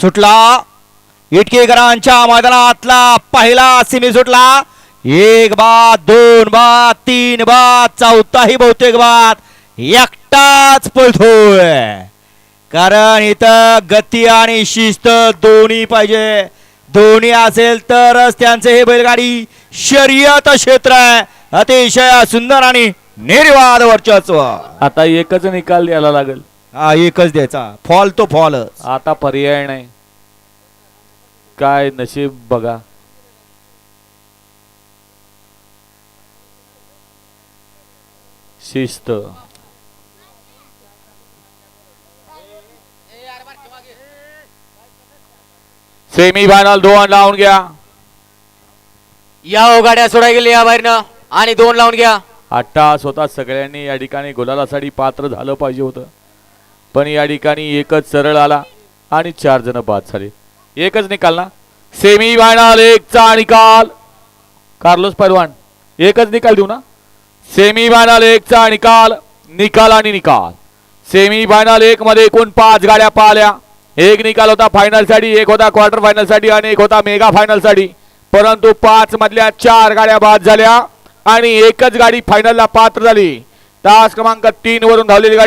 सुटला इटकेकरांच्या मैदानातला पहिला सेमी सुटला. 1 बाद 2 बाद 3 बाद चौथाही बहुतेक बाद एकटाच पळतोय. कारण इथं गती आणि शिस्त दोन्ही पाहिजे. दोन्ही असेल तरच त्यांचे हे बैलगाडी शर्यत क्षेत्र आहे. अतिशय सुंदर आणि निर्वाद वर्चस्व. आता एकच निकाल द्यायला लागेल. हा एकच द्यायचा. फॉल तो फॉलच. आता पर्याय नाही. काय नशीब बघा. शिस्त. सेमी फायनल 2 लावून घ्या. या हो गाड्या सोडा गेली या बाहेरनं आणि 2 लावून घ्या. आट्टा स्वतः सगळ्यांनी या ठिकाणी गुलालासाठी पात्र झालं पाहिजे होतं, पण या ठिकाणी एकच सरळ आला आणि 4 जण बाद झाले. एकच निकाल ना. सेमी फायनल 1 चा निकाल. कार्लोस पैलवान एकच निकाल देऊ ना. सेमी फायनल 1 चा निकाल. निकाल आणि निकाल. सेमी फायनल 1 मध्ये एकूण 5 गाड्या पाहिल्या. एक निकाल होता फायनल साठी, एक होता क्वार्टर फायनल साठी आणि एक होता मेगा फायनल साठी. परंतु 5 मधल्या 4 गाड्या बाद झाल्या आणि एकच गाडी फायनलला पात्र झाली. तास क्रमांक 3 वरून धावलेली गाडी